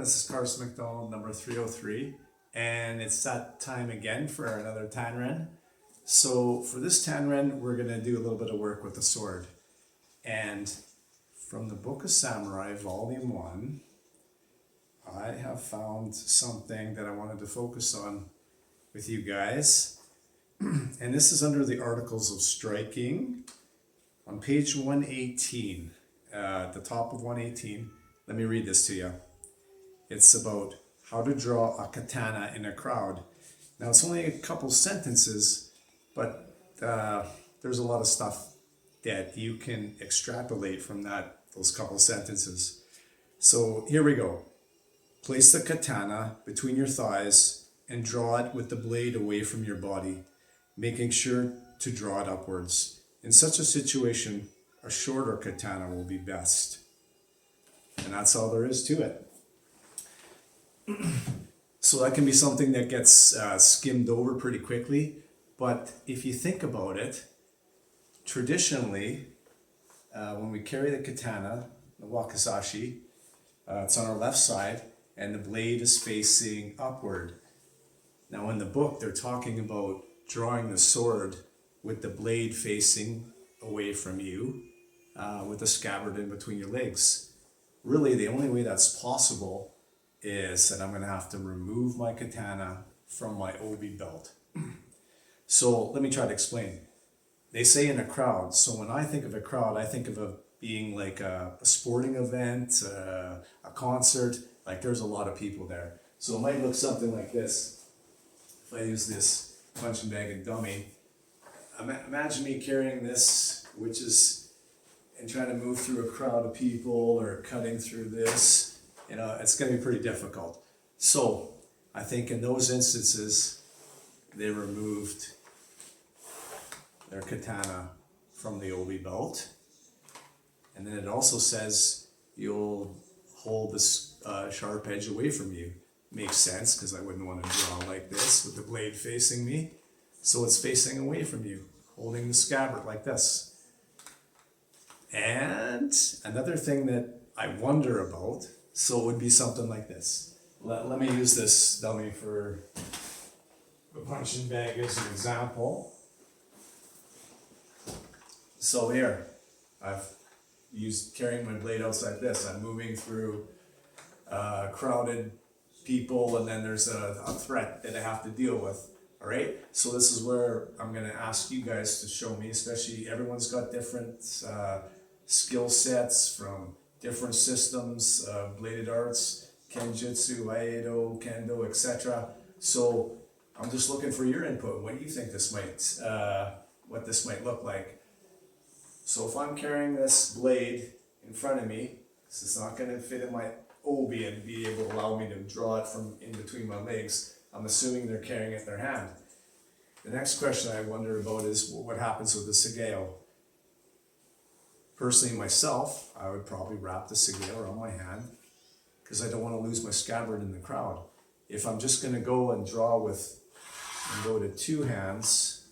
This is Carson Macdonald, number 303, and it's that time again for another Tanren. So for this Tanren, we're going to do a little bit of work with the sword. And from the Book of Samurai, Volume 1, I have found something that I wanted to focus on with you guys. And this is under the Articles of Striking on page 118, at the top of 118. Let me read this to you. It's about how to draw a katana in a crowd. Now, it's only a couple sentences, but there's a lot of stuff that you can extrapolate from those couple sentences. So here we go. Place the katana between your thighs and draw it with the blade away from your body, making sure to draw it upwards. In such a situation, a shorter katana will be best. And that's all there is to it. So that can be something that gets skimmed over pretty quickly. But if you think about it, traditionally, when we carry the katana, the wakizashi, it's on our left side and the blade is facing upward. Now in the book, they're talking about drawing the sword with the blade facing away from you, with the scabbard in between your legs. Really, the only way that's possible is that I'm going to have to remove my katana from my obi belt. So let me try to explain. They say in a crowd, so when I think of a crowd, I think of it being like a sporting event, a concert, like there's a lot of people there. So it might look something like this. If I use this punching bag and dummy, imagine me carrying this, and trying to move through a crowd of people or cutting through this. It's going to be pretty difficult. So I think in those instances, they removed their katana from the obi belt. And then it also says you'll hold this sharp edge away from you. Makes sense, because I wouldn't want to draw like this with the blade facing me. So it's facing away from you, holding the scabbard like this. And another thing that I wonder about, so it would be something like this. Let me use this dummy for the punching bag as an example. So here, I've carrying my blade outside this. I'm moving through crowded people, and then there's a threat that I have to deal with. All right, so this is where I'm going to ask you guys to show me, especially everyone's got different skill sets from different systems, bladed arts, kenjutsu, aikido, kendo, etc. So I'm just looking for your input. What do you think what this might look like? So if I'm carrying this blade in front of me, this is not going to fit in my obi and be able to allow me to draw it from in between my legs. I'm assuming they're carrying it in their hand. The next question I wonder about is what happens with the sageo. Personally, myself, I would probably wrap the sageo around my hand because I don't want to lose my scabbard in the crowd. If I'm just going to go and draw and go to two hands,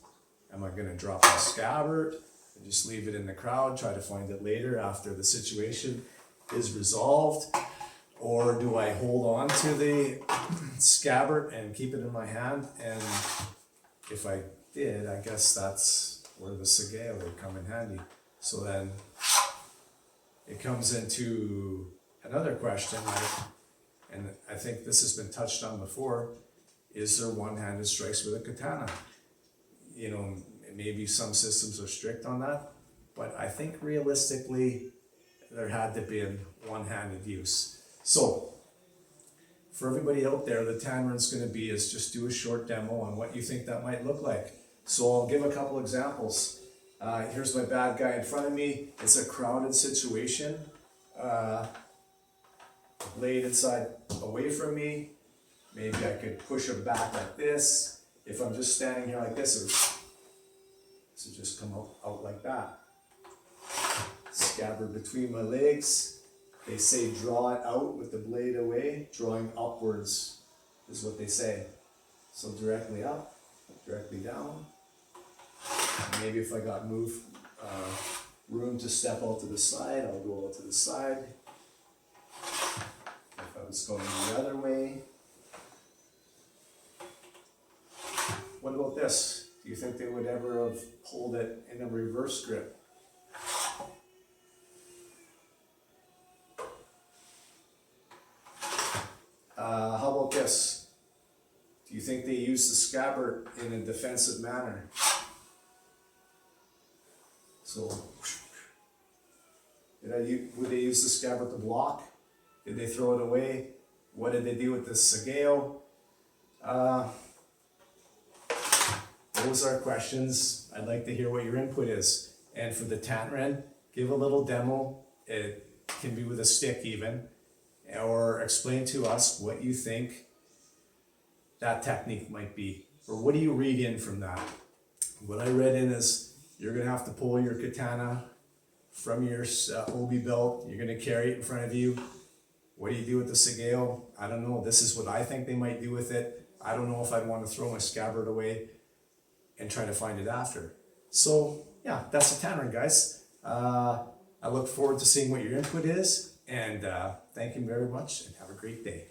am I going to drop my scabbard and just leave it in the crowd, try to find it later after the situation is resolved? Or do I hold on to the scabbard and keep it in my hand? And if I did, I guess that's where the sageo would come in handy. So then it comes into another question, and I think this has been touched on before, is there one-handed strikes with a katana? Maybe some systems are strict on that, but I think realistically there had to be a one-handed use. So for everybody out there, the Tanren's going to be is just do a short demo on what you think that might look like. So I'll give a couple examples. Here's my bad guy in front of me. It's a crowded situation. Blade inside away from me. Maybe I could push him back like this. If I'm just standing here like this, it would just come out like that. Scabbard between my legs. They say draw it out with the blade away. Drawing upwards is what they say. So directly up, directly down. Maybe if I got room to step out to the side, I'll go out to the side. If I was going the other way. What about this? Do you think they would ever have pulled it in a reverse grip? How about this? Do you think they used the scabbard in a defensive manner? So, would they use the scabbard to block? Did they throw it away? What did they do with the sageo? Those are questions. I'd like to hear what your input is. And for the Tantaran, give a little demo. It can be with a stick even. Or explain to us what you think that technique might be. Or what do you read in from that? What I read in is you're going to have to pull your katana from your obi belt. You're going to carry it in front of you. What do you do with the sageo? I don't know. This is what I think they might do with it. I don't know if I'd want to throw my scabbard away and try to find it after. So yeah, that's the Tantaran, guys. I look forward to seeing what your input is, and thank you very much and have a great day.